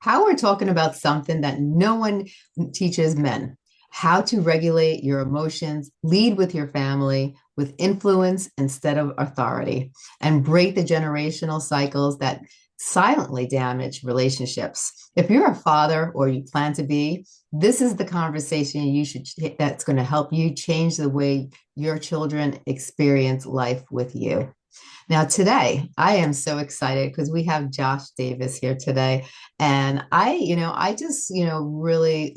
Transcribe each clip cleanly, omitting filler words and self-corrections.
How we're talking about something that no one teaches men: how to regulate your emotions, lead with your family with influence instead of authority, and break the generational cycles that silently damage relationships. If you're a father or you plan to be, this is the conversation you should that's going to help you change the way your children experience life with you. Now, today, I am so excited because we have Josh Davis here today. And I just, really,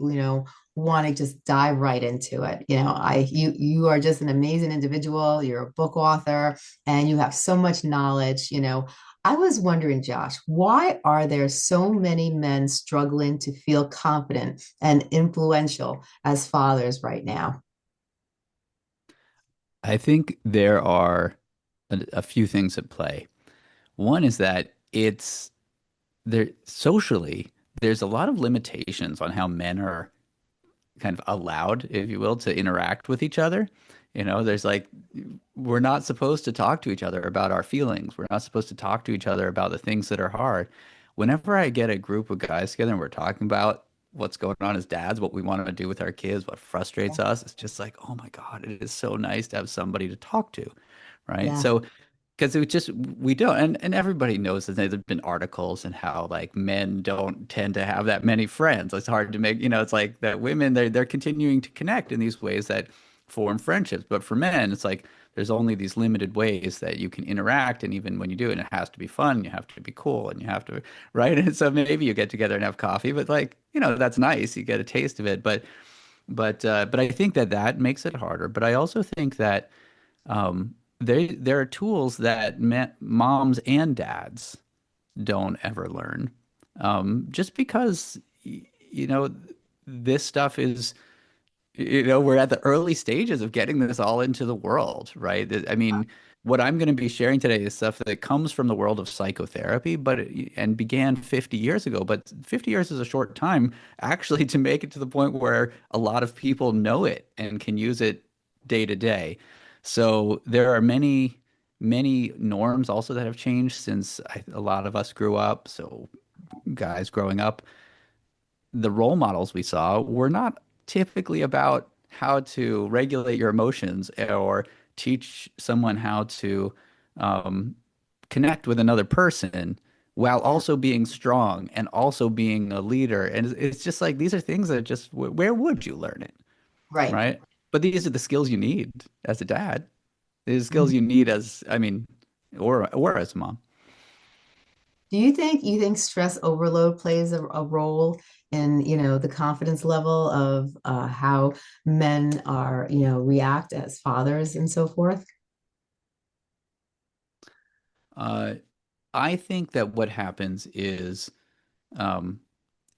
want to just dive right into it. You are just an amazing individual. You're a book author and you have so much knowledge. I was wondering, Josh, why are there so many men struggling to feel confident and influential as fathers right now? I think there are a few things at play. One is that it's there socially, there's a lot of limitations on how men are kind of allowed, if you will, to interact with each other. There's like, we're not supposed to talk to each other about our feelings. We're not supposed to talk to each other about the things that are hard. Whenever I get a group of guys together and we're talking about what's going on as dads, what we want to do with our kids, what frustrates us, it's just like, oh my God, it is so nice to have somebody to talk to, right? Yeah, So because it was just we don't, and everybody knows that there's been articles and how like men don't tend to have that many friends. It's hard to make, it's like that women they're continuing to connect in these ways that form friendships. But for men, it's like there's only these limited ways that you can interact, and even when you do it, it has to be fun, you have to be cool, and you have to, right? And so maybe you get together and have coffee, but like, that's nice. You get a taste of it, but I think that that makes it harder. But I also think that there are tools that moms and dads don't ever learn. Just because you know this stuff is, we're at the early stages of getting this all into the world, right? I mean, what I'm going to be sharing today is stuff that comes from the world of psychotherapy, and began 50 years ago. But 50 years is a short time actually to make it to the point where a lot of people know it and can use it day to day. So there are many, many norms also that have changed since a lot of us grew up. So guys growing up, the role models we saw were not typically about how to regulate your emotions or teach someone how to um, connect with another person while yeah, also being strong and also being a leader. And it's just like these are things that just where would you learn it, right. right? But these are the skills you need as a dad. These are skills you need as, I mean, or as a mom. Do you think stress overload plays a role in, the confidence level of how men are, react as fathers and so forth? Uh, I think that what happens is um,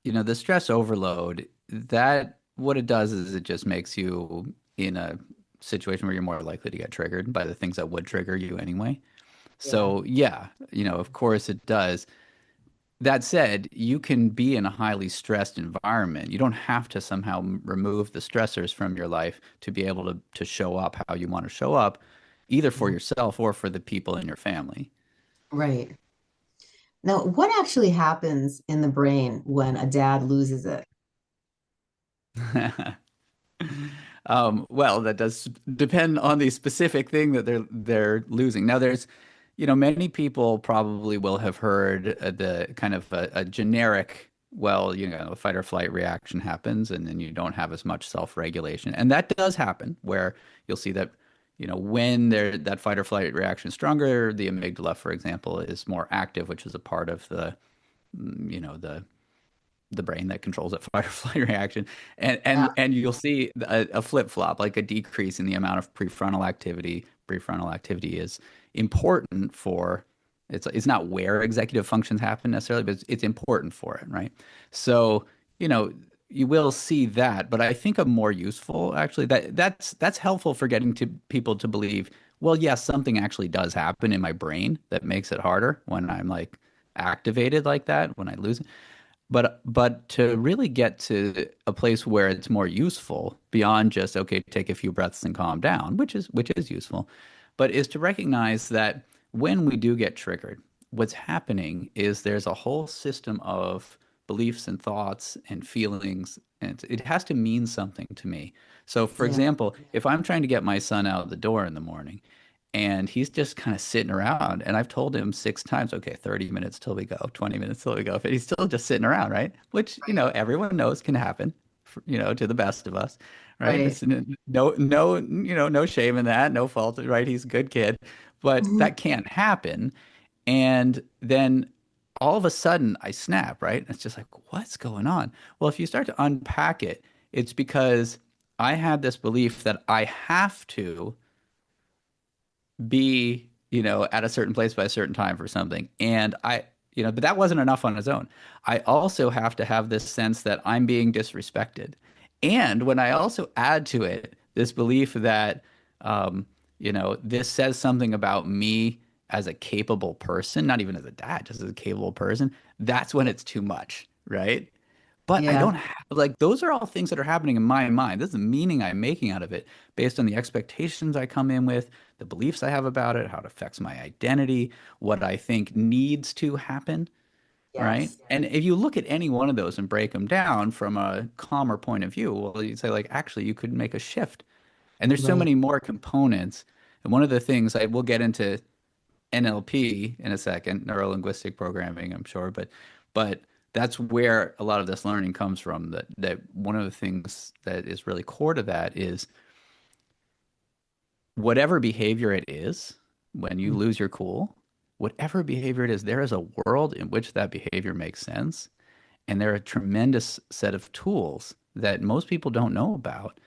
the stress overload, that what it does is it just makes you in a situation where you're more likely to get triggered by the things that would trigger you anyway. Yeah, So, yeah, of course it does. That said, you can be in a highly stressed environment. You don't have to somehow remove the stressors from your life to be able to show up how you want to show up, either for yeah, yourself or for the people in your family. right. Now, what actually happens in the brain when a dad loses it? Well, that does depend on the specific thing that they're losing. Now, many people probably will have heard the kind of a generic, well, a fight or flight reaction happens, and then you don't have as much self-regulation, and that does happen where you'll see that, when that fight or flight reaction is stronger, the amygdala, for example, is more active, which is a part of the brain that controls that fight or flight reaction, and Yeah, and you'll see a flip flop, like a decrease in the amount of prefrontal activity. Prefrontal activity is important for it's not where executive functions happen necessarily, but it's important for it, right? So you know you will see that, but I think a more useful actually that's helpful for getting to people to believe, well, yes, something actually does happen in my brain that makes it harder when I'm like activated like that when I lose it. But to really get to a place where it's more useful beyond just, okay, take a few breaths and calm down, which is useful, but is to recognize that when we do get triggered, what's happening is there's a whole system of beliefs and thoughts and feelings, and it has to mean something to me. So, for Yeah. example, if I'm trying to get my son out the door in the morning and he's just kind of sitting around, and I've told him 6 times, okay, 30 minutes till we go, 20 minutes till we go, but he's still just sitting around, right? Which, everyone knows can happen, to the best of us, right? Right. It's no shame in that, no fault, right? He's a good kid, but Mhm. that can't happen. And then all of a sudden I snap, right? It's just like, what's going on? Well, if you start to unpack it, it's because I had this belief that I have to be, at a certain place by a certain time for something. And but that wasn't enough on its own. I also have to have this sense that I'm being disrespected. And when I also add to it this belief that, this says something about me as a capable person, not even as a dad, just as a capable person, that's when it's too much, right? But I Yeah. don't have, like, those are all things that are happening in my mind. This is the meaning I'm making out of it based on the expectations I come in with, the beliefs I have about it, how it affects my identity, what I think needs to happen, right? Yes. And if you look at any one of those and break them down from a calmer point of view, well, you'd say, like, actually, you could make a shift. And there's so Right. many more components. And one of the things I will get into NLP in a second, neuro linguistic programming, I'm sure, but that's where a lot of this learning comes from. That one of the things that is really core to that is whatever behavior it is, when you Mhm. lose your cool, whatever behavior it is, there is a world in which that behavior makes sense. And there are a tremendous set of tools that most people don't know about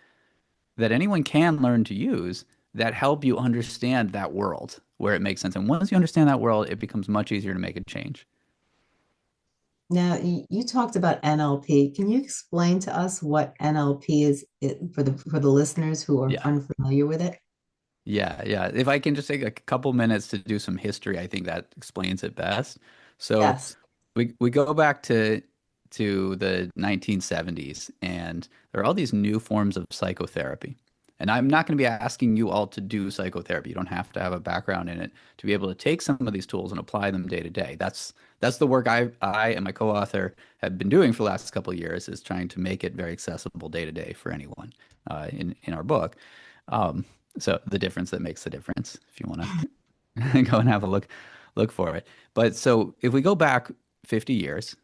that anyone can learn to use that help you understand that world where it makes sense. And once you understand that world, it becomes much easier to make a change. Now, you talked about NLP. Can you explain to us what NLP is for the listeners who are Yeah. unfamiliar with it? Yeah, yeah. If I can just take a couple minutes to do some history, I think that explains it best. So Yes. we go back to the 1970s, and there are all these new forms of psychotherapy. And I'm not going to be asking you all to do psychotherapy. You don't have to have a background in it to be able to take some of these tools and apply them day to day. That's the work I and my co-author have been doing for the last couple of years, is trying to make it very accessible day to day for anyone in our book. Um, so the difference that makes the difference, if you want to go and have a look for it. But so if we go back 50 years,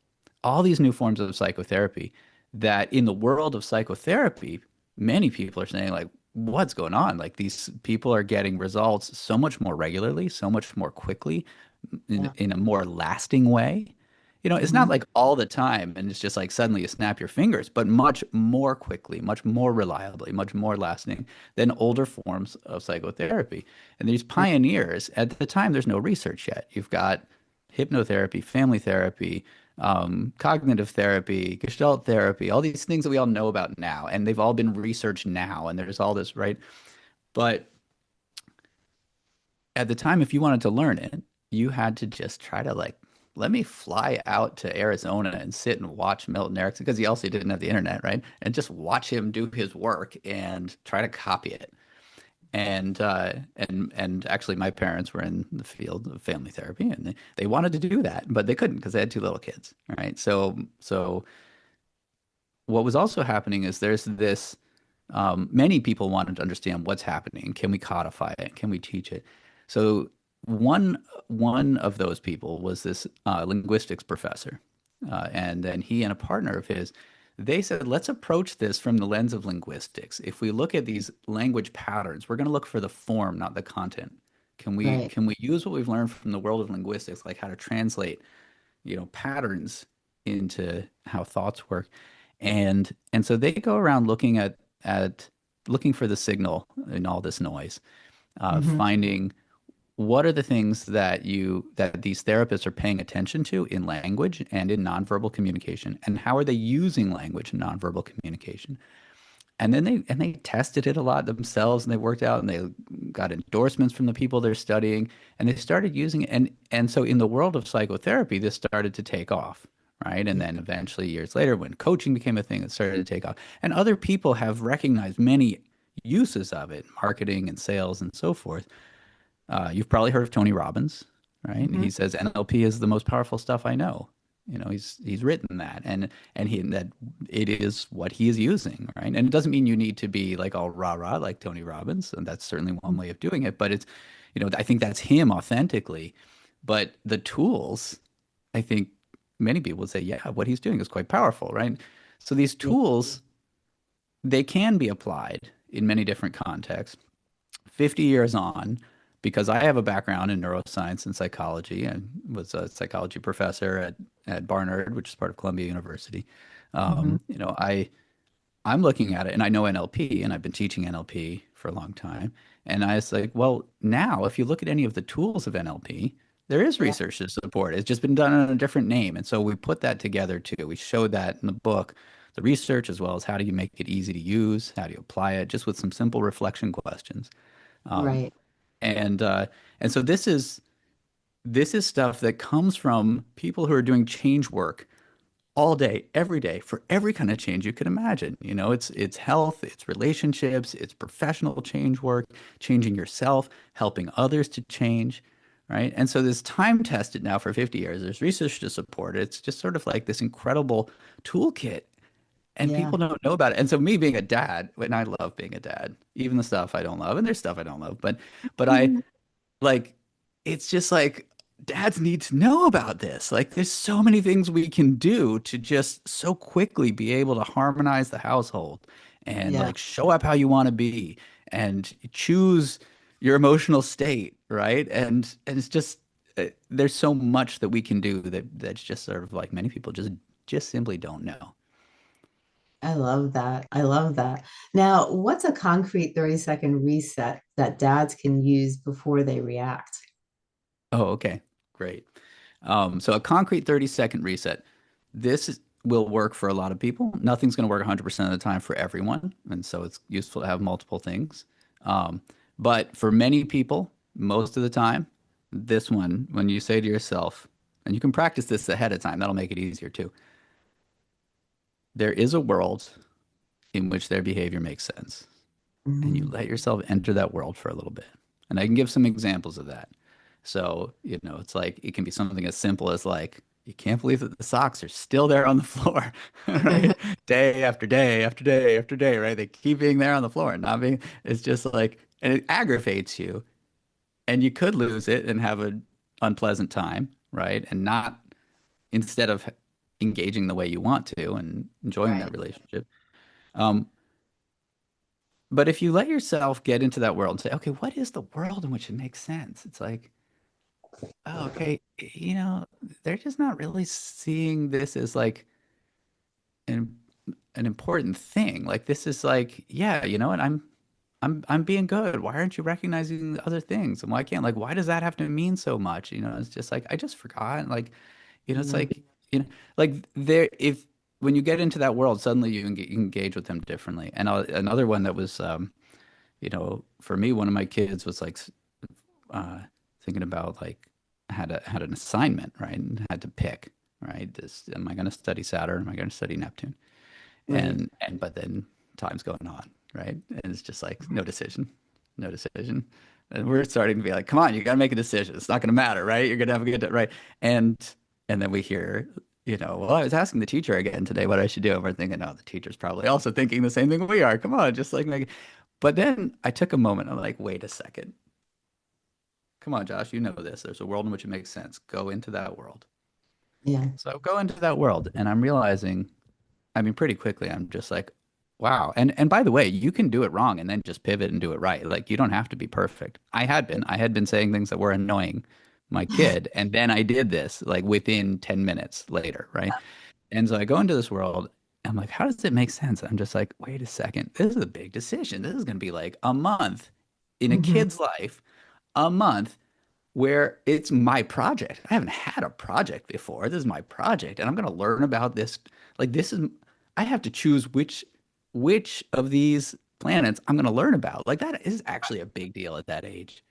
all these new forms of psychotherapy that in the world of psychotherapy, many people are saying, like, what's going on? Like, these people are getting results so much more regularly, so much more quickly, Yeah. in a more lasting way. It's not Mhm. like all the time and it's just like suddenly you snap your fingers, but much more quickly, much more reliably, much more lasting than older forms of psychotherapy. And these Right. pioneers, at the time, there's no research yet. You've got hypnotherapy, family therapy, cognitive therapy, gestalt therapy, all these things that we all know about now, and they've all been researched now, and there's all this, right? But at the time, if you wanted to learn it, you had to just try to, like, let me fly out to Arizona and sit and watch Milton Erickson, because he also didn't have the internet, right? And just watch him do his work and try to copy it. And actually, my parents were in the field of family therapy, and they wanted to do that, but they couldn't because they had two little kids, right? So what was also happening is there's this many people wanted to understand what's happening. Can we codify it? Can we teach it? So one of those people was this linguistics professor, and then he and a partner of his, they said, let's approach this from the lens of linguistics. If we look at these language patterns, we're going to look for the form, not the content. Can we Right. can we use what we've learned from the world of linguistics, like how to translate, patterns into how thoughts work? And so they go around at looking for the signal in all this noise, Mhm. finding what are the things that these therapists are paying attention to in language and in nonverbal communication, and how are they using language and nonverbal communication. And then they tested it a lot themselves, and they worked out, and they got endorsements from the people they're studying, and they started using it. And so in the world of psychotherapy, this started to take off, right? And then eventually, years later, when coaching became a thing, it started to take off. And other people have recognized many uses of it, marketing and sales and so forth. You've probably heard of Tony Robbins, right? And he Mhm. says NLP is the most powerful stuff I know. He's written that, and that it is what he is using, right? And it doesn't mean you need to be like all rah rah like Tony Robbins, and that's certainly one way of doing it. But it's, I think that's him authentically. But the tools, I think many people would say, yeah, what he's doing is quite powerful, right? So these Yeah. tools, they can be applied in many different contexts. 50 years on, because I have a background in neuroscience and psychology and was a psychology professor at Barnard, which is part of Columbia University. Mhm. I'm looking at it and I know NLP and I've been teaching NLP for a long time. And I was like, well, now if you look at any of the tools of NLP, there is Yeah. research to support it. It's just been done under a different name. And so we put that together too. We showed that in the book, the research, as well as how do you make it easy to use, how do you apply it, just with some simple reflection questions. Um, Right. and uh, and so this is stuff that comes from people who are doing change work all day, every day, for every kind of change you could imagine. It's health, it's relationships, it's professional change work, changing yourself, helping others to change, right? And so this time tested now for 50 years. There's research to support it. It's just sort of like this incredible toolkit, and Yeah. people don't know about it. And so me being a dad, and I love being a dad, even the stuff I don't love, and there's stuff I don't love, but I Mhm. like, it's just like dads need to know about this. Like, there's so many things we can do to just so quickly be able to harmonize the household and Yeah. like show up how you want to be and choose your emotional state, right? And it's just there's so much that we can do that's just sort of like many people just simply don't know. I love that. I love that. Now, what's a concrete 30-second reset that dads can use before they react? Oh, okay. Great. So a concrete 30-second reset. Will work for a lot of people. Nothing's going to work 100% of the time for everyone. And so it's useful to have multiple things. Um, but for many people, most of the time, this one, when you say to yourself, and you can practice this ahead of time, that'll make it easier too. There is a world in which their behavior makes sense. And you Mhm. let yourself enter that world for a little bit. And I can give some examples of that. So, it's like it can be something as simple as like, you can't believe that the socks are still there on the floor, right? Day after day after day after day, right? They keep being there on the floor and not being, it's just like, and it aggravates you. And you could lose it and have an unpleasant time, right? And not, instead of engaging the way you want to and enjoying that Right. relationship. Um, but if you let yourself get into that world and say, okay, what is the world in which it makes sense? It's like, oh, okay, they're just not really seeing this as like an an important thing. Like this is like, yeah, you know what? I'm being good. Why aren't you recognizing the other things? And why can't why does that have to mean so much? It's just like I just forgot. Like, it's Yeah. like, like there if when you get into that world, suddenly you engage with them differently. And another one that was for me, one of my kids was like uh, thinking about like had an assignment, right, and had to pick, right. This am I going to study Saturn? Am I going to study Neptune? Right. And but then time's going on, right, and it's just like no decision, no decision. And we're starting to be like, come on, you got to make a decision. It's not going to matter, right? You're going to have a good day, right? And and then we hear, well, I was asking the teacher again today what I should do, and we're thinking, oh, the teacher's probably also thinking the same thing we are. Come on, just like make it. But then I took a moment. I'm like, wait a second. Come on, Josh, you know this. There's a world in which it makes sense. Go into that world. Yeah. So I go into that world and I'm realizing, I mean, pretty quickly, I'm just like, wow. And by the way, you can do it wrong and then just pivot and do it right. Like you don't have to be perfect. I had been saying things that were annoying my kid, and then I did this like within 10 minutes later, right? And so I go into this world. I'm like, how does it make sense? I'm just like, wait a second. This is a big decision. This is going to be like a month in a Mhm. kid's life, a month where it's my project. I haven't had a project before. This is my project, and I'm going to learn about this. Like this is, I have to choose which of these planets I'm going to learn about. Like that is actually a big deal at that age.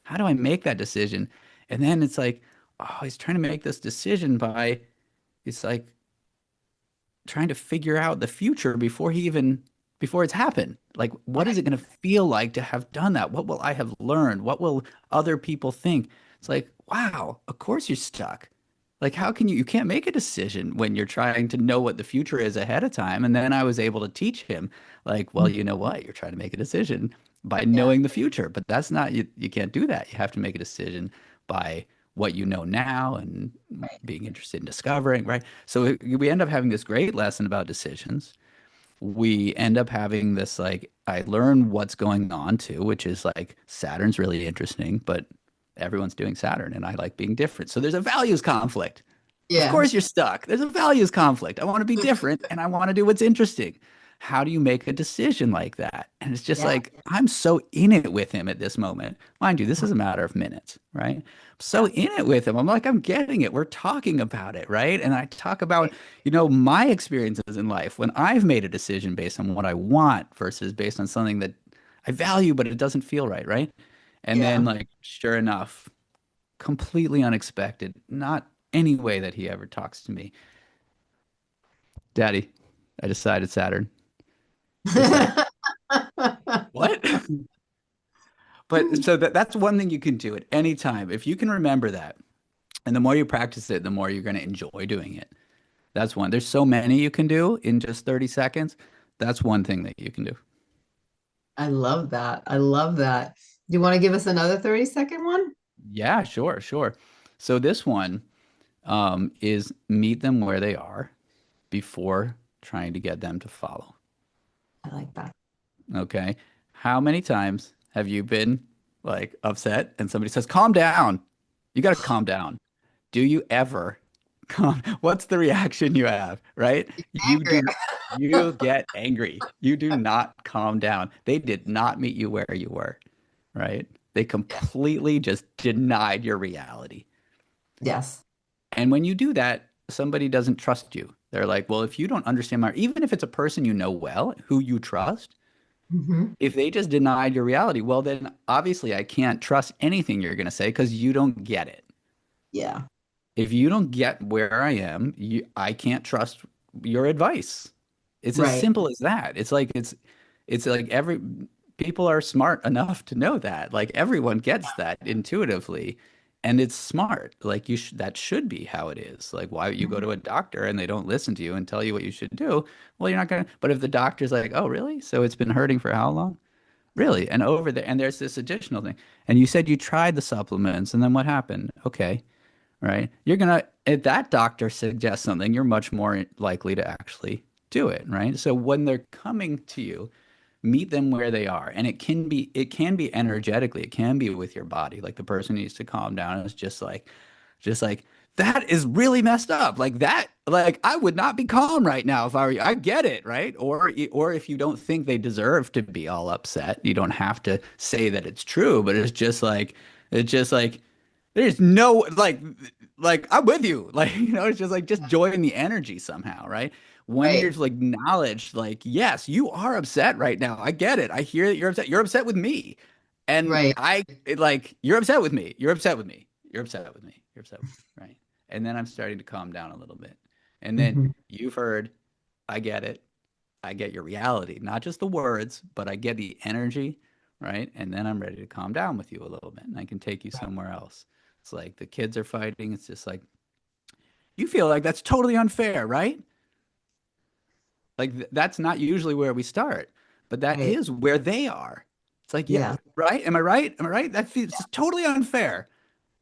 How do I make that decision? And then it's like, oh, he's trying to make this decision by, it's like trying to figure out the future before it's happened. Like, what is it going to feel like to have done that? What will I have learned? What will other people think? It's like, wow, of course you're stuck. Like, how can you can't make a decision when you're trying to know what the future is ahead of time. And then I was able to teach him, like, well, you know what? You're trying to make a decision by Yeah. knowing the future, but that's not, you can't do that. You have to make a decision by what you know now and being interested in discovering, right? So we end up having this great lesson about decisions. We end up having this, like, I learn what's going on too, which is like Saturn's really interesting, but everyone's doing Saturn and I like being different. So there's a values conflict. Of Yeah. course you're stuck. There's a values conflict. I want to be different and I want to do what's interesting. How do you make a decision like that? And it's just Yeah. like, I'm so in it with him at this moment. Mind you, this is a matter of minutes, right? I'm so Yeah. in it with him. I'm like, I'm getting it. We're talking about it, right? And I talk about, my experiences in life when I've made a decision based on what I want versus based on something that I value, but it doesn't feel right, right? And then, Yeah. like, sure enough, completely unexpected, not any way that he ever talks to me. Daddy, I decided Saturn. It's like, what? But so that's one thing you can do at any time. If you can remember that, and the more you practice it, the more you're going to enjoy doing it. That's one. There's so many you can do in just 30 seconds. That's one thing that you can do. I love that. I love that. Do you want to give us another 30-second one? Yeah, sure, sure. So this one is meet them where they are before trying to get them to follow. I like that. Okay. How many times have you been like upset and somebody says, calm down? You got to calm down. Do you ever calm? What's the reaction you have, right? Angry. You get angry. You do not calm down. They did not meet you where you were, right? They completely just denied your reality. Yes. And when you do that, somebody doesn't trust you. They're like, well, if you don't understand even if it's a person you know well, who you trust, Hmm. if they just denied your reality, well, then obviously I can't trust anything you're going to say because you don't get it. Yeah. If you don't get where I am, I can't trust your advice. It's as Right. simple as that. It's like every people are smart enough to know that. Like everyone gets that intuitively, and it's smart. Like that should be how it is. Like why you go Mhm. to a doctor and they don't listen to you and tell you what you should do. Well, you're not gonna. But if the doctor's like, oh, really? So it's been hurting for how long? Really? And over there, and there's this additional thing. And you said you tried the supplements, and then what happened? Okay, right? You're gonna, if that doctor suggests something, you're much more likely to actually do it, right? So when they're coming to you, meet them where they are. And it can be energetically, it can be with your body. Like the person needs to calm down. It's just like, that is really messed up. Like that, like I would not be calm right now if I were you. I get it, right? Or if you don't think they deserve to be all upset, you don't have to say that it's true, but it's just like there's no like I'm with you. Like, it's just like just join the energy somehow, right? When you're Right. like acknowledged, like, yes, you are upset right now. I get it. I hear that you're upset. You're upset with me. And Right. you're upset with me. You're upset with me. You're upset with me. You're upset with me, right? And then I'm starting to calm down a little bit. And then Mhm. you've heard, I get it. I get your reality, not just the words, but I get the energy, right? And then I'm ready to calm down with you a little bit and I can take you somewhere else. It's like the kids are fighting. It's just like, you feel like that's totally unfair, right? Like that's not usually where we start, but that Right. is where they are. It's like, yeah, Yeah. right? Am I right? Am I right? That feels totally unfair.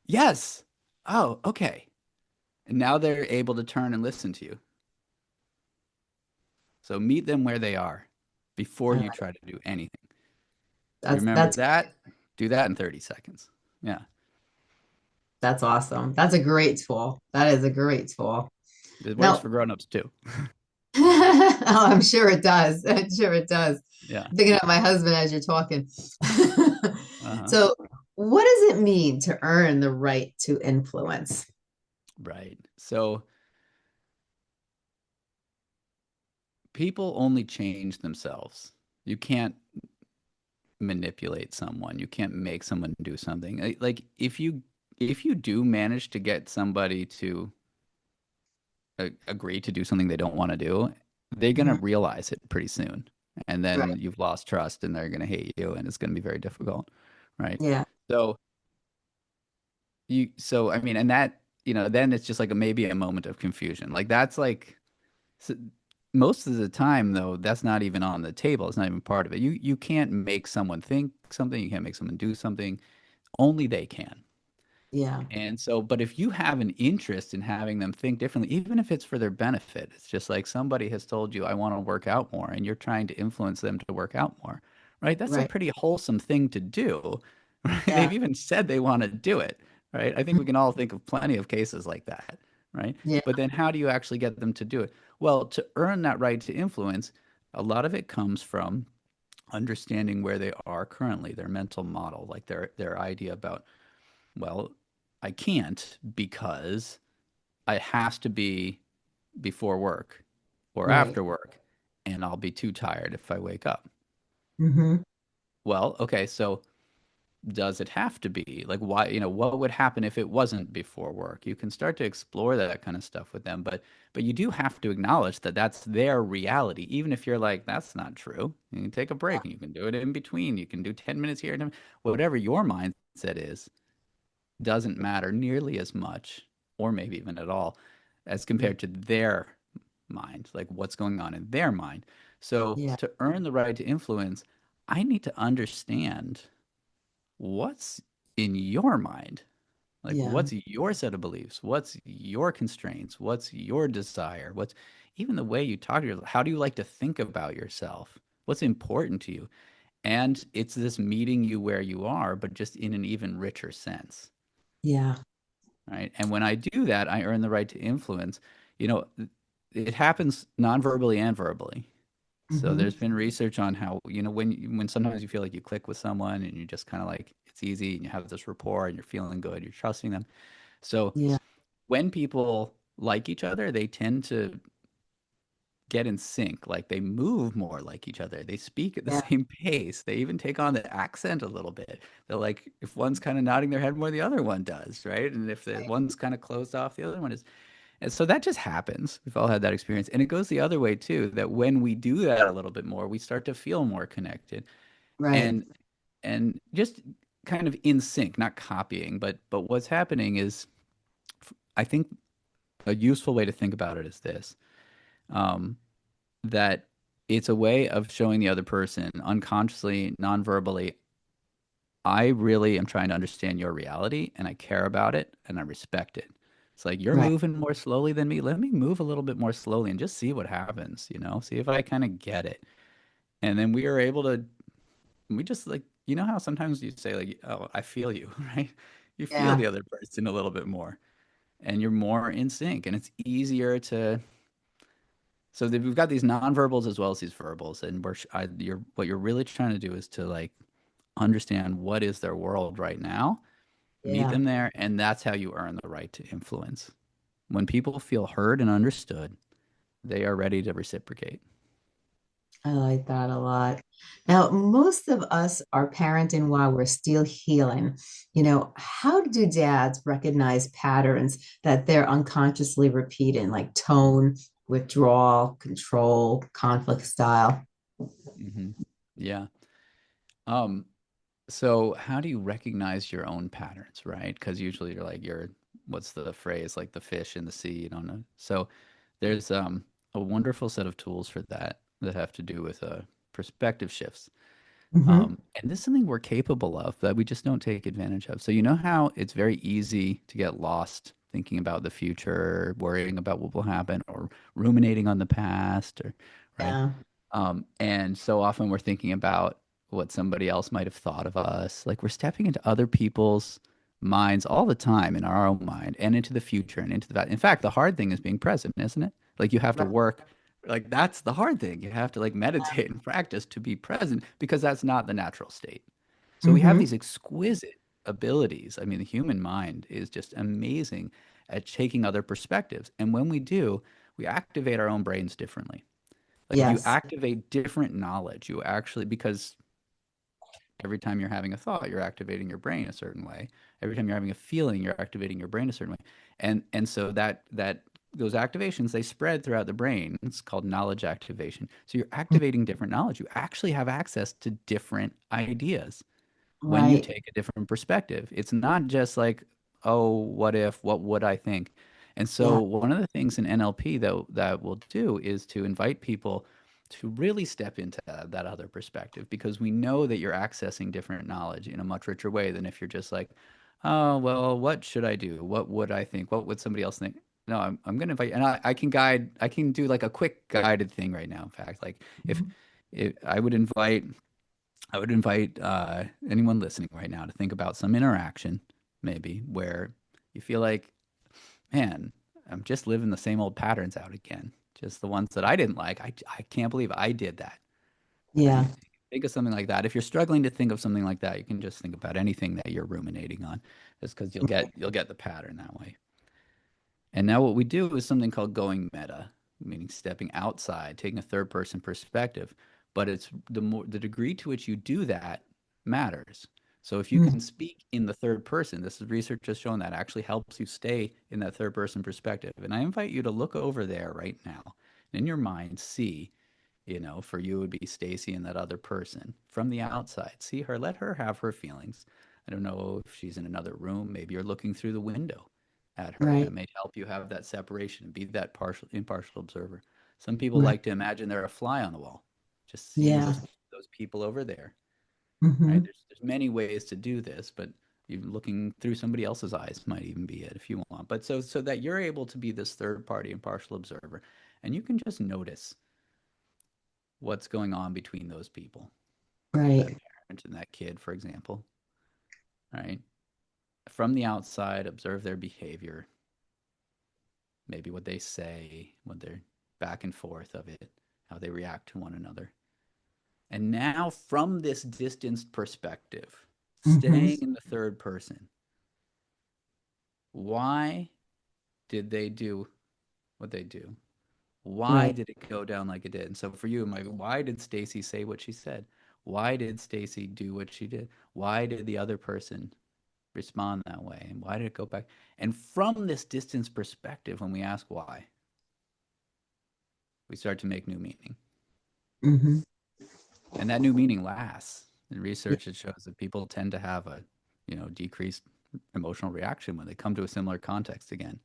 Yes. Oh, okay. And now they're able to turn and listen to you. So meet them where they are before I you like try to do anything. You that's remember that's that? Do that in 30 seconds. Yeah. that's awesome. That's a great tool. That is a great tool. It works Now, for grown-ups too. oh, I'm sure it does. I'm sure it does. Yeah. I'm thinking of my husband as you're talking. Uh-huh. So, what does it mean to earn the right to influence? Right. So people only change themselves. You can't manipulate someone. You can't make someone do something. Like if you do manage to get somebody to agree to do something they don't want to do, they're gonna Mhm. realize it pretty soon, and then Right. you've lost trust, and they're gonna hate you, and it's gonna be very difficult, right? Yeah. So I mean, and that. then it's just like maybe a moment of confusion. Like that's like so most of the time though, that's not even on the table. It's not even part of it. You can't make someone think something. You can't make someone do something. Only they can. Yeah. And so, but if you have an interest in having them think differently, even if it's for their benefit, it's just like somebody has told you, I want to work out more, and you're trying to influence them to work out more, right? That's a Right. pretty wholesome thing to do, right? Yeah. They've even said they want to do it, right? I think we can all think of plenty of cases like that, right? Yeah. But then how do you actually get them to do it? Well, to earn that right to influence, a lot of it comes from understanding where they are currently, their mental model, like their idea about well, I can't because it has to be before work or Right. after work, and I'll be too tired if I wake up. Hmm. Well, okay, so does it have to be? Like, why, what would happen if it wasn't before work? You can start to explore that kind of stuff with them, but you do have to acknowledge that that's their reality, even if you're like, that's not true. You can take a break and you can do it in between. You can do 10 minutes here, whatever your mindset is doesn't matter nearly as much, or maybe even at all, as Yeah. compared to their mind, like what's going on in their mind. So, Yeah. to earn the right to influence, I need to understand what's in your mind. Like, Yeah. what's your set of beliefs? What's your constraints? What's your desire? What's even the way you talk to yourself? How do you like to think about yourself? What's important to you? And it's this meeting you where you are, but just in an even richer sense. Yeah. Right? And when I do that, I earn the right to influence. You know, it happens non-verbally and verbally. So Hmm. there's been research on how, when sometimes you feel like you click with someone and you just kind of like it's easy and you have this rapport and you're feeling good, you're trusting them. So Yeah. when people like each other, they tend to get in sync. Like they move more like each other. They speak at the Yeah. same pace. They even take on the accent a little bit. They're like, if one's kind of nodding their head more, the other one does, right? And if the one's kind of closed off, the other one is. And so that just happens. We've all had that experience. And it goes the other way too, that when we do that a little bit more, we start to feel more connected Right. and just kind of in sync, not copying, but what's happening is I think a useful way to think about it is this. Um, that it's a way of showing the other person unconsciously, non-verbally, I really am trying to understand your reality and I care about it and I respect it. It's like you're Right. moving more slowly than me. Let me move a little bit more slowly and just see what happens, see if I kind of get it. And then we are able to, we just like, how sometimes you say, like, oh, I feel you, right? You feel Yeah. the other person a little bit more and you're more in sync and it's easier to so we've got these nonverbals as well as these verbals, and what you're really trying to do is to like understand what is their world right now, meet Yeah. them there, and that's how you earn the right to influence. When people feel heard and understood, they are ready to reciprocate. I like that a lot. Now, most of us are parenting while we're still healing. How do dads recognize patterns that they're unconsciously repeating, like tone, withdrawal, control, conflict style? Hmm. Yeah. Um, so how do you recognize your own patterns, right? Because usually what's the phrase, like the fish in the sea, you don't know. So there's a wonderful set of tools for that have to do with perspective shifts. Hmm. And this is something we're capable of that we just don't take advantage of. So you know how it's very easy to get lost thinking about the future, worrying about what will happen, or ruminating on the past, or right? Yeah. And so often we're thinking about what somebody else might have thought of us. Like we're stepping into other people's minds all the time in our own mind and into the future and into the past. In fact, the hard thing is being present, isn't it? Like you have to Right. work. Like that's the hard thing. You have to like meditate and practice to be present because that's not the natural state. So we have Hmm. these exquisite abilities. I mean, the human mind is just amazing at taking other perspectives. And when we do, we activate our own brains differently. Like you Yes. activate different knowledge. You actually, because every time you're having a thought, you're activating your brain a certain way. Every time you're having a feeling, you're activating your brain a certain way. And so that those activations, they spread throughout the brain. It's called knowledge activation. So you're activating different knowledge. You actually have access to different ideas when you Right. take a different perspective. It's not just like, oh, what if, what would I think? And so Yeah. one of the things in NLP that we'll do is to invite people to really step into that other perspective, because we know that you're accessing different knowledge in a much richer way than if you're just like, oh, well, what should I do? What would I think? What would somebody else think? No, I'm going to invite, and I can guide, I can do like a quick guided thing right now. In fact, like Mhm. if I would invite anyone listening right now to think about some interaction, maybe, where you feel like, man, I'm just living the same old patterns out again. Just the ones that I didn't like. I can't believe I did that, Yeah. right? Think of something like that. If you're struggling to think of something like that, you can just think about anything that you're ruminating on, just because you'll get the pattern that way. And now what we do is something called going meta, meaning stepping outside, taking a third person perspective. But it's the degree to which you do that matters. So if you can Mm. speak in the third person, this is research has shown that actually helps you stay in that third person perspective. And I invite you to look over there right now, and in your mind, see, for you it would be Stacey and that other person from the outside. See her, let her have her feelings. I don't know if she's in another room. Maybe you're looking through the window at her. That Right. may help you have that separation and be that impartial observer. Some people Right. like to imagine they're a fly on the wall, just seeing Yeah. those people over there. Right? Hmm. There's many ways to do this, but even looking through somebody else's eyes might even be it if you want. But so that you're able to be this third party impartial observer, and you can just notice what's going on between those people, that Right. parent and that kid, for example, right? From the outside, observe their behavior, maybe what they say, what they're back and forth of it, how they react to one another. And now, from this distanced perspective, Hmm. staying in the third person, why did they do what they do? Why Right. did it go down like it did? And so for you, Mike, why did Stacey say what she said? Why did Stacey do what she did? Why did the other person respond that way? And why did it go back? And from this distance perspective, when we ask why, we start to make new meaning. Hmm. And that new meaning lasts. In Yeah. research, it shows that people tend to have a, decreased emotional reaction when they come to a similar context again.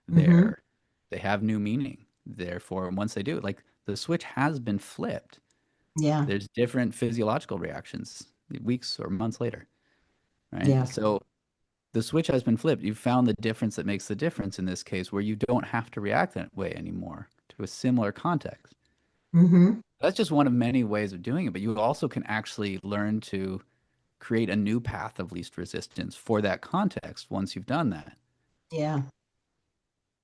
Hmm. They're, they have new meaning. Therefore, once they do, like the switch has been flipped, Yeah. there's different physiological reactions weeks or months later, right? Yeah. So the switch has been flipped. You've found the difference that makes the difference in this case, where you don't have to react that way anymore to a similar context. Hmm. That's just one of many ways of doing it, but you also can actually learn to create a new path of least resistance for that context once you've done that. Yeah.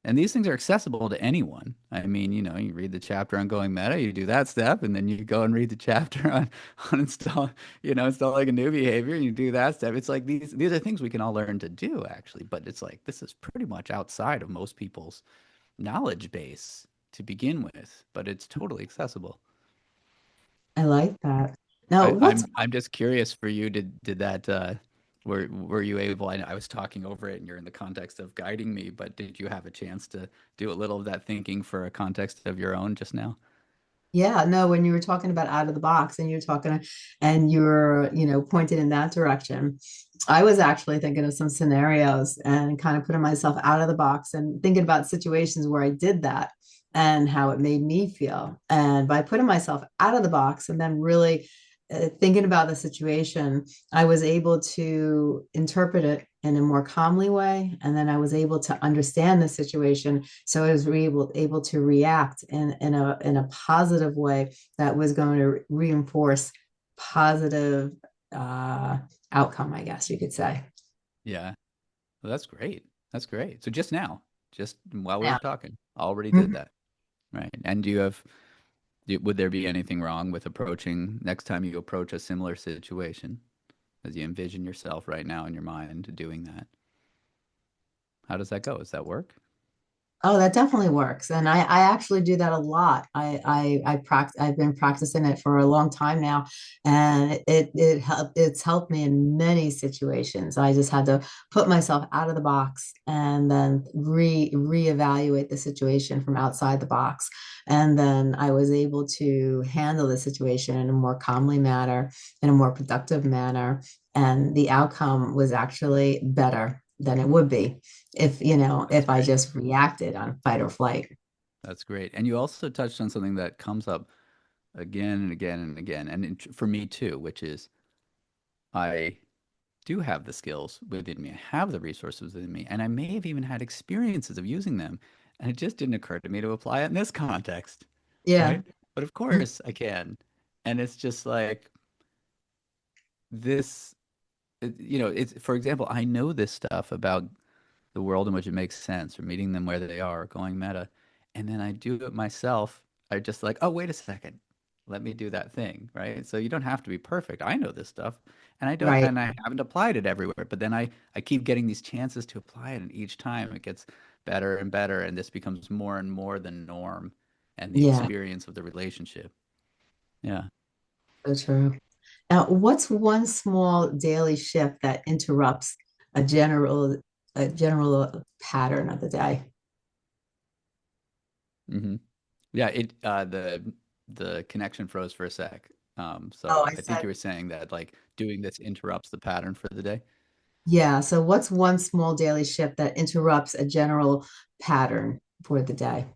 And these things are accessible to anyone. I mean, you read the chapter on going meta, you do that step, and then you go and read the chapter on installing a new behavior, and you do that step. It's like these are things we can all learn to do actually, but it's like this is pretty much outside of most people's knowledge base to begin with, but it's totally accessible. I like that. Now, I, what's I'm I'm just curious for you. Did that were you able? I was talking over it, and you're in the context of guiding me, but did you have a chance to do a little of that thinking for a context of your own just now? Yeah, no, when you were talking about out of the box and you're talking and you're, pointed in that direction, I was actually thinking of some scenarios and kind of putting myself out of the box and thinking about situations where I did that and how it made me feel. And by putting myself out of the box and then really thinking about the situation, I was able to interpret it in a more calmly way. And then I was able to understand the situation. So I was able to react in a positive way that was going to reinforce positive uh, outcome, I guess you could say. Yeah, well, that's great. That's great. So just now, just while we were Yeah. talking, already did Mhm. that, right? And would there be anything wrong with approaching next time you approach a similar situation, as you envision yourself right now in your mind doing that? How does that go? Does that work? Oh, that definitely works. And I actually do that a lot. I've been practicing it for a long time now, and it's helped me in many situations. I just had to put myself out of the box and then reevaluate the situation from outside the box. And then I was able to handle the situation in a more calmly manner, in a more productive manner. And the outcome was actually better than it would be if, That's if I great. just reacted on fight or flight. That's great. And you also touched on something that comes up again and again and again, and for me too, which is I do have the skills within me. I have the resources within me, and I may have even had experiences of using them, and it just didn't occur to me to apply it in this context, Yeah. right? But of course I can. And it's just like this, it's for example, I know this stuff about the world in which it makes sense, or meeting them where they are, or going meta. And then I do it myself. I just like, oh, wait a second. Let me do that thing, right? So you don't have to be perfect. I know this stuff. And I don't, Right. and I haven't applied it everywhere, but then I keep getting these chances to apply it, and each time it gets better and better, and this becomes more and more the norm and the Yeah. experience of the relationship. Yeah. So true. Now, what's one small daily shift that interrupts a general a general pattern of the day? hmm Yeah, the connection froze for a sec. Oh, So I I think said, you were saying that like doing this interrupts the pattern for the day. yeah. So, what's one small daily shift that interrupts a general pattern for the day?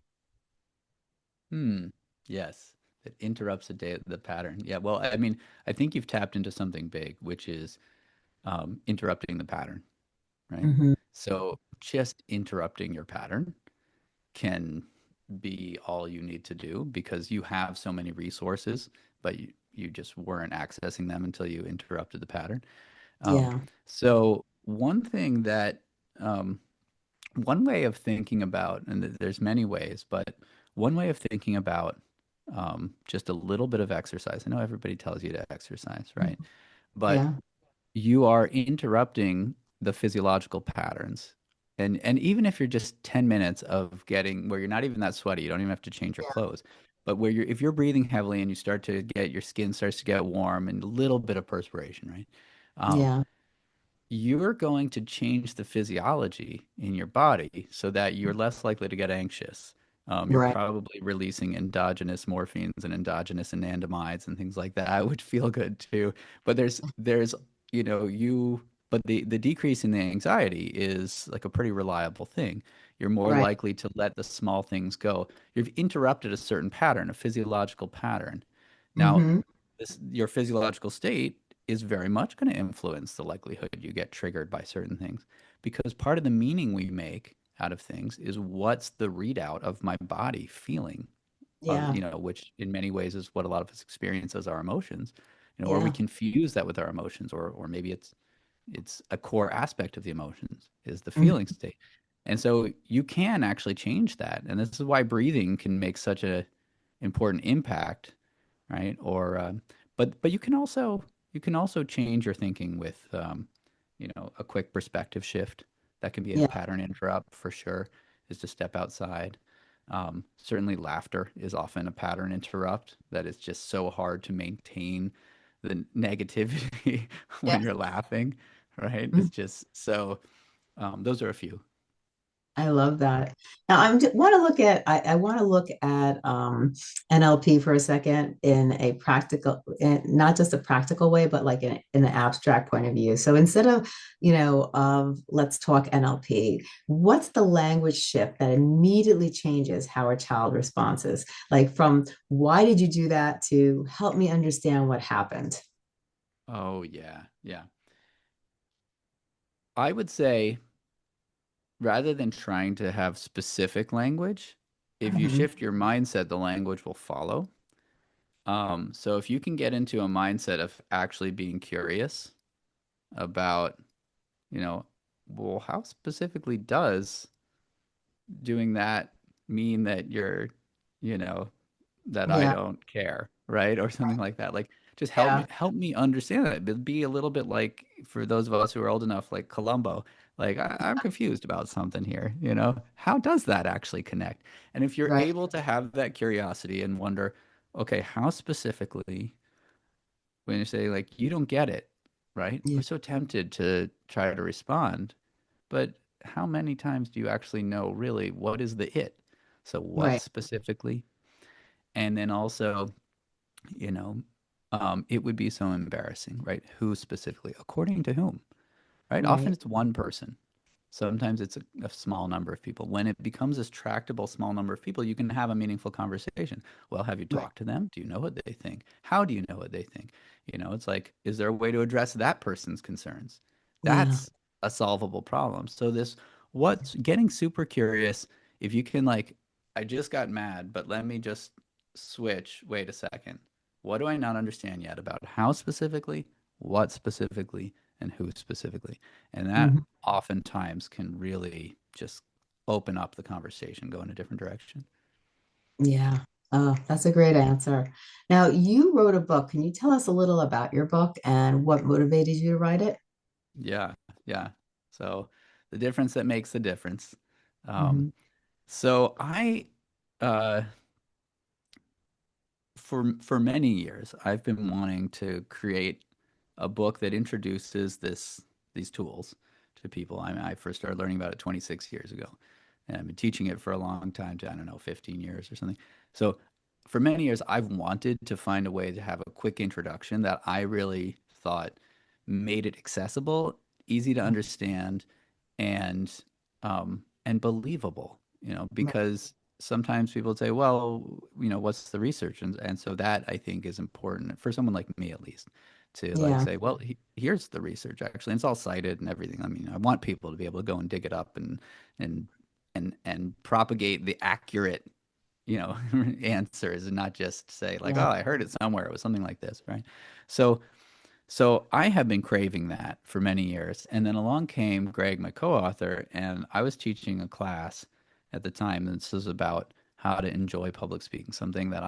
Hmm. Yes, it interrupts the pattern. Yeah. Well, I mean, I think you've tapped into something big, which is interrupting the pattern, right? Hmm. So just interrupting your pattern can be all you need to do because you have so many resources, but you just weren't accessing them until you interrupted the pattern. Um, Yeah. so one thing that um, one way of thinking about, and there's many ways, but one way of thinking about just a little bit of exercise. I know everybody tells you to exercise, right? But Yeah. you are interrupting the physiological patterns. And even if you're just 10 minutes of getting where you're not even that sweaty, you don't even have to change your Yeah. clothes. But where you're if you're breathing heavily and you start to get your skin starts to get warm and a little bit of perspiration, right? Um, Yeah. you're going to change the physiology in your body so that you're less likely to get anxious. You're Right. probably releasing endogenous morphines and endogenous anandamides and things like that, which feel good too. But but the decrease in the anxiety is like a pretty reliable thing. You're more Right. likely to let the small things go. You've interrupted a certain pattern, a physiological pattern. Now, Hmm. your physiological state is very much going to influence the likelihood you get triggered by certain things because part of the meaning we make out of things is what's the readout of my body feeling Yeah. which in many ways is what a lot of us experience as our emotions, or we Yeah. confuse that with our emotions, or maybe it's a core aspect of the emotions is the Mhm. feeling state. And so you can actually change that. And this is why breathing can make such a important impact, right? But you can also change your thinking with a quick perspective shift. That can be a Yeah. pattern interrupt for sure, is to step outside. Certainly laughter is often a pattern interrupt that is just so hard to maintain the negativity Yeah. when you're laughing, right? Mhm. It's just so those are a few. I love that. Now want to look at I want to look at NLP for a second in a practical, not just a practical way, but like in an abstract point of view. So instead of of let's talk NLP, what's the language shift that immediately changes how a child responds? Like from why did you do that to help me understand what happened? Oh yeah, yeah. I would say rather than trying to have specific language, if you Mhm. shift your mindset, the language will follow. So if you can get into a mindset of actually being curious about, you know, well, how specifically does doing that mean that you know, that I Yeah. don't care, right? Or something like that. Like just help me Yeah. help me understand that. Be a little bit like for those of us who are old enough, like Columbo. Like I'm confused about something here, you know? How does that actually connect? And if you're Right. able to have that curiosity and wonder, okay, how specifically when you say like you don't get it, right? Yeah. We're so tempted to try to respond, but how many times do you actually know really what is the it? So what Right. specifically? And then also you know, it would be so embarrassing, right? Who specifically? According to whom, right? Often Right. it's one person. Sometimes it's a small number of people. When it becomes this tractable small number of people, you can have a meaningful conversation. Well, have you Right. talked to them? Do you know what they think? How do you know what they think? It's like, is there a way to address that person's concerns? Yeah. That's a solvable problem. So what's getting super curious, if you can like, I just got mad, but let me just switch. Wait a second. What do I not understand yet about how specifically, what specifically, and who specifically? And that Mhm. oftentimes can really just open up the conversation, go in a different direction. Yeah. Oh, that's a great answer. Now, you wrote a book. Can you tell us a little about your book and what motivated you to write it? Yeah, yeah. So the difference that makes the difference. Um, Hmm. so I, uh, for many years, I've been wanting to create a book that introduces these tools to people. I mean, I first started learning about it 26 years ago, and I've been teaching it for a long time, to I don't know, 15 years or something. So for many years, I've wanted to find a way to have a quick introduction that I really thought made it accessible, easy to understand, and believable. Right. Because sometimes people say, well, what's the research? And so that I think is important for someone like me, at least, to like Yeah. say, well, here's the research actually. And it's all cited and everything. I mean, I want people to be able to go and dig it up and and propagate the accurate, answers, and not just say like, Yeah. oh, I heard it somewhere. It was something like this, right? So so I have been craving that for many years. And then along came Greg, my co-author, and I was teaching a class at the time. And this was about how to enjoy public speaking, something that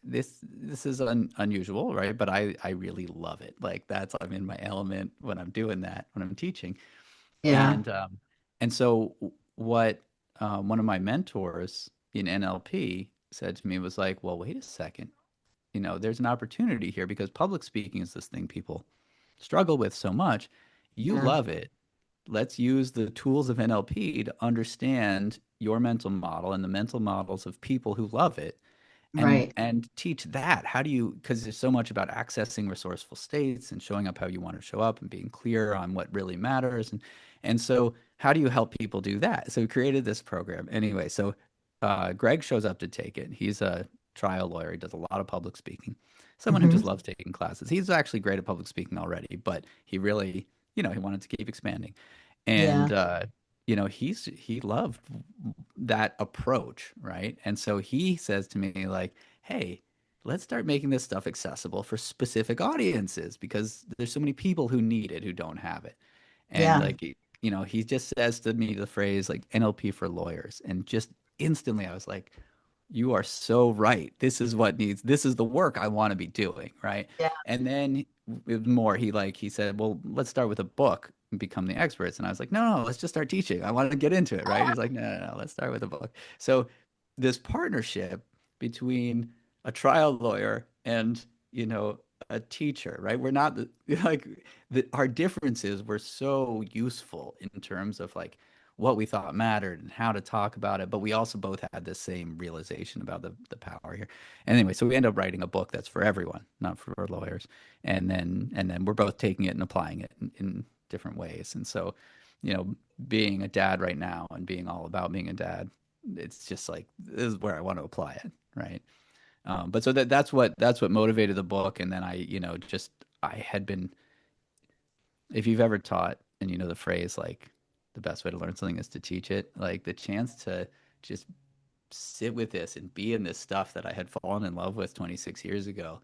this is unusual, right? But I really love it. Like I'm in my element when I'm doing that, when I'm teaching. Yeah. And so what one of my mentors in NLP said to me was like, well, wait a second. There's an opportunity here because public speaking is this thing people struggle with so much. You Yeah. love it. Let's use the tools of NLP to understand your mental model and the mental models of people who love it Right. and teach that. How do you, because there's so much about accessing resourceful states and showing up how you want to show up and being clear on what really matters. And so how do you help people do that? So we created this program. Anyway, so Greg shows up to take it. He's a trial lawyer. He does a lot of public speaking. Someone who Hmm. just loves taking classes. He's actually great at public speaking already, but he really, he wanted to keep expanding. Yeah. And he loved that approach, right? And so he says to me like, "Hey, let's start making this stuff accessible for specific audiences because there's so many people who need it who don't have it." And Yeah. like, he just says to me the phrase like NLP for lawyers, and just instantly I was like, you are so right. This is the work I want to be doing, right? Yeah. And then with more, he said, well, let's start with a book and become the experts. And I was like, no, let's just start teaching. I wanted to get into it, right? He's like, no, let's start with a book. So this partnership between a trial lawyer and, you know, a teacher, right? We're not like our differences were so useful in terms of like what we thought mattered and how to talk about it. But we also both had the same realization about the power here. And anyway, so we end up writing a book that's for everyone, not for lawyers. And then we're both taking it and applying it in different ways. And so, being a dad right now and being all about being a dad, it's just like this is where I want to apply it, right? But so that's what motivated the book. And then I had been, if you've ever taught and you know the phrase like the best way to learn something is to teach it, like the chance to just sit with this and be in this stuff that I had fallen in love with 26 years ago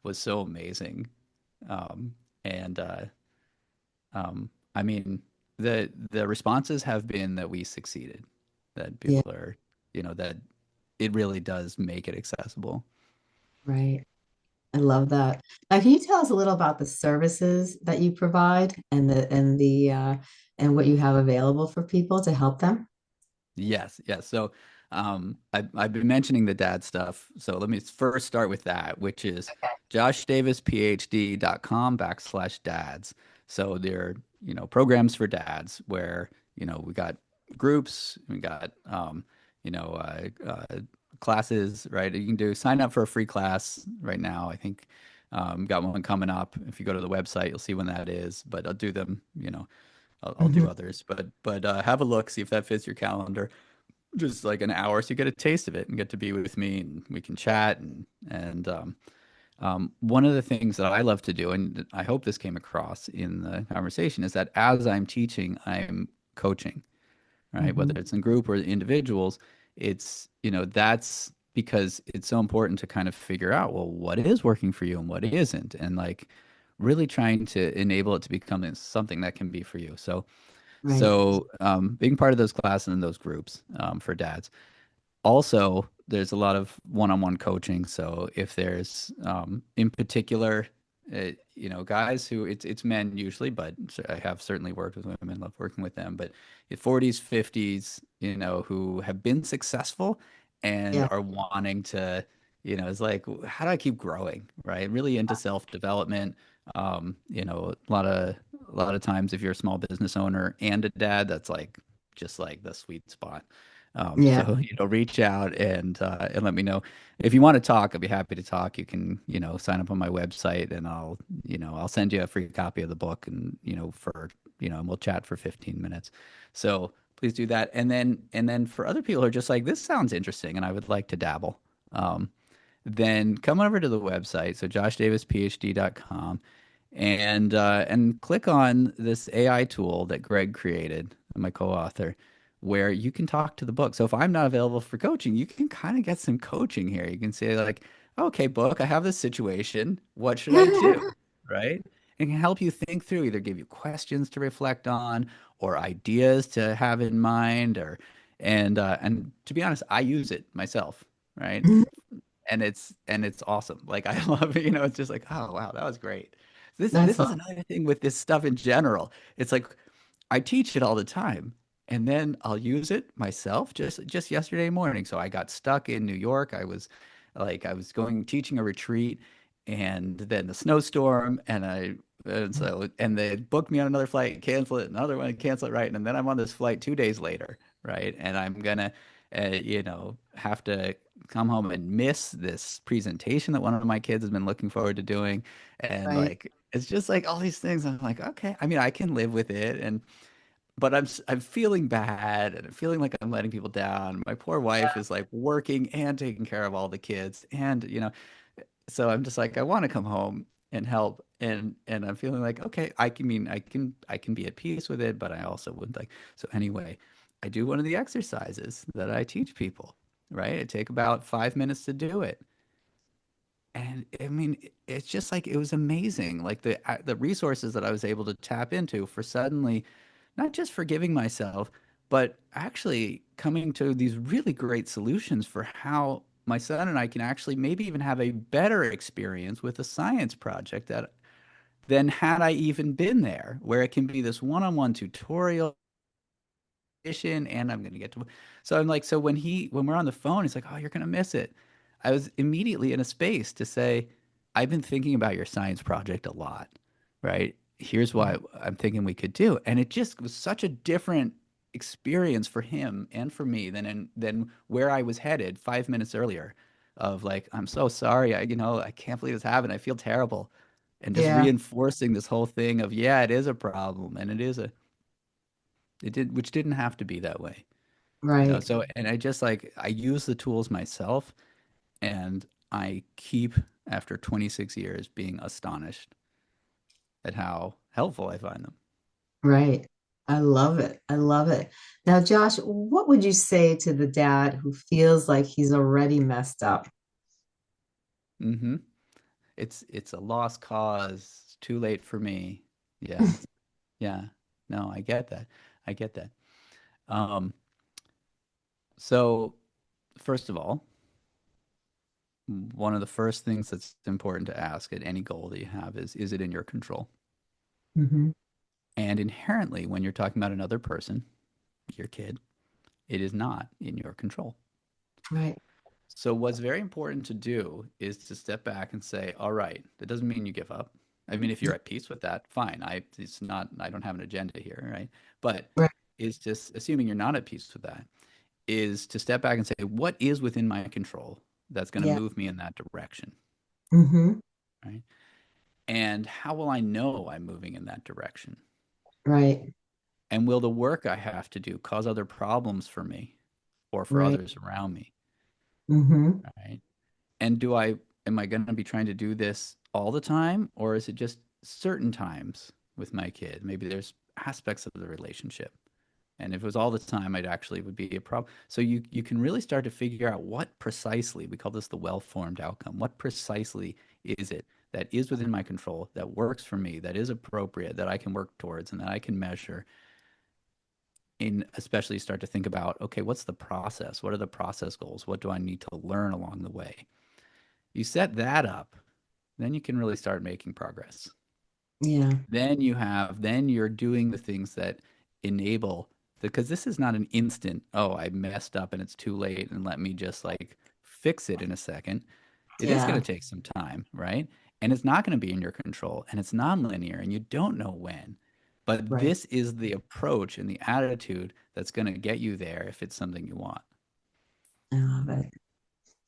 was so amazing. And I mean, the responses have been that we succeeded, that Yeah. people are, that it really does make it accessible. Right. I love that. Now, can you tell us a little about the services that you provide and what you have available for people to help them? Yes, yes. So I've been mentioning the dad stuff. So let me first start with that, which is joshdavisphd.com/dads. So they're, programs for dads where, we got groups, we got, classes, right? You can sign up for a free class right now. I think got one coming up. If you go to the website, you'll see when that is, but I'll do them, I'll do Mhm. others, but have a look, see if that fits your calendar. Just like an hour, so you get a taste of it and get to be with me, and we can chat. And one of the things that I love to do, and I hope this came across in the conversation, is that as I'm teaching, I'm coaching, right? Whether Mhm. it's in group or individuals, that's because it's so important to kind of figure out, well, what is working for you and what isn't, and like really trying to enable it to become something that can be for you. So, Right. being part of those classes and those groups for dads. Also, there's a lot of one-on-one coaching. So if there's, in particular, guys who it's men usually, but I have certainly worked with women, love working with them, but in 40s, 50s, who have been successful and Yeah. are wanting to, it's like, how do I keep growing, right? Really into self-development. A lot of times, if you're a small business owner and a dad, that's like just like the sweet spot. Yeah. So reach out and let me know if you want to talk. I'd be happy to talk. You can sign up on my website, and I'll send you a free copy of the book, and and we'll chat for 15 minutes. So please do that. And then for other people who are just like, this sounds interesting, and I would like to dabble. Um, then come over to the website, so joshdavisphd.com, and click on this AI tool that Greg created, my co-author, where you can talk to the book. So if I'm not available for coaching, you can kind of get some coaching here. You can say like, okay, book, I have this situation. What should I do? Right? It can help you think through, either give you questions to reflect on or ideas to have in mind, and to be honest, I use it myself, right? And it's awesome. Like I love it, it's just like, oh wow, that was great. This That's is all. another thing with this stuff in general. It's like I teach it all the time, and then I'll use it myself just yesterday morning. So I got stuck in New York. I was going teaching a retreat, and then the snowstorm, and they booked me on another flight, cancel it, another one, cancel it, right? And then I'm on this flight 2 days later, right? And I'm gonna have to come home and miss this presentation that one of my kids has been looking forward to doing. And Right. like, it's just like all these things. I'm like, okay, I mean, I can live with it. But I'm feeling bad, and I'm feeling like I'm letting people down. My poor wife is like working and taking care of all the kids. So I'm just like, I want to come home and help. And I'm feeling like, okay, I can be at peace with it, but I also would like, so anyway, I do one of the exercises that I teach people, right? It take about 5 minutes to do it. And I mean, it's just like it was amazing, like the resources that I was able to tap into for suddenly not just forgiving myself, but actually coming to these really great solutions for how my son and I can actually maybe even have a better experience with a science project that than had I even been there, where it can be this one-on-one tutorial and I'm gonna get to. So I'm like, so when we're on the phone, he's like, oh, you're gonna miss it. I was immediately in a space to say, I've been thinking about your science project a lot, right? Here's Yeah. what I'm thinking we could do, and it just was such a different experience for him and for me than where I was headed 5 minutes earlier. Of like, I'm so sorry, I can't believe this happened. I feel terrible, and just Yeah. reinforcing this whole thing of yeah, it is a problem, and which didn't have to be that way. Right. So, and I use the tools myself, and I keep, after 26 years, being astonished at how helpful I find them. Right. I love it. I love it. Now, Josh, what would you say to the dad who feels like he's already messed up? hmm It's a lost cause. It's too late for me. Yeah. Yeah. No, I get that. I get that. Um, so first of all, one of the first things that's important to ask at any goal that you have is it in your control? Hmm. And inherently, when you're talking about another person, your kid, it is not in your control. Right. So, what's very important to do is to step back and say, all right, that doesn't mean you give up. I mean, if you're at peace with that, fine. I don't have an agenda here, right? But Right. is just assuming you're not at peace with that, is to step back and say, what is within my control that's going to Yeah. move me in that direction, Hmm. right? And how will I know I'm moving in that direction? Right. And will the work I have to do cause other problems for me or for Right. others around me? Mm-hmm. Right. And am I going to be trying to do this all the time, or is it just certain times with my kid? Maybe there's aspects of the relationship. And if it was all the time, it actually would be a problem. So you can really start to figure out what precisely, we call this the well-formed outcome. What precisely is it that is within my control, that works for me, that is appropriate, that I can work towards and that I can measure? And especially start to think about, okay, what's the process? What are the process goals? What do I need to learn along the way? You set that up, then you can really start making progress. Yeah. Then you're doing the things that enable, because this is not an instant, oh, I messed up and it's too late and let me just like fix it in a second. It is going Yeah. to take some time, right? And it's not going to be in your control and it's non-linear and you don't know when. But Right. this is the approach and the attitude that's going to get you there if it's something you want. I love it.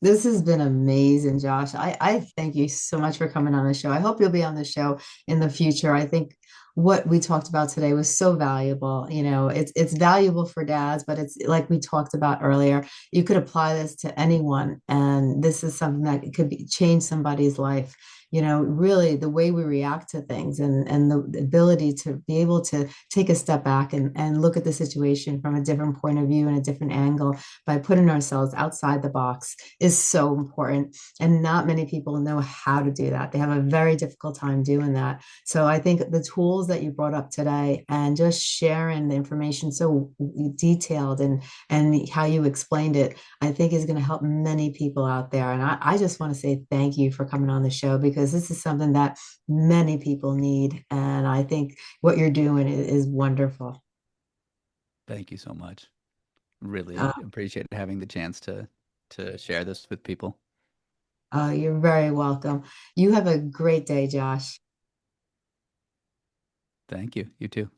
This has been amazing, Josh. I thank you so much for coming on the show. I hope you'll be on the show in the future. I think what we talked about today was so valuable. You know, it's valuable for dads, but it's like we talked about earlier. You could apply this to anyone, and this is something that could be change somebody's life. You know, really the way we react to things and the ability to be able to take a step back and look at the situation from a different point of view and a different angle by putting ourselves outside the box is so important. And not many people know how to do that. They have a very difficult time doing that. So I think the tools that you brought up today and just sharing the information so detailed and how you explained it, I think is going to help many people out there. And I just want to say thank you for coming on the show because this is something that many people need. And I think what you're doing is wonderful. Thank you so much. Really Uh, appreciate having the chance to share this with people. you're very welcome. You have a great day, Josh. Thank you. You too.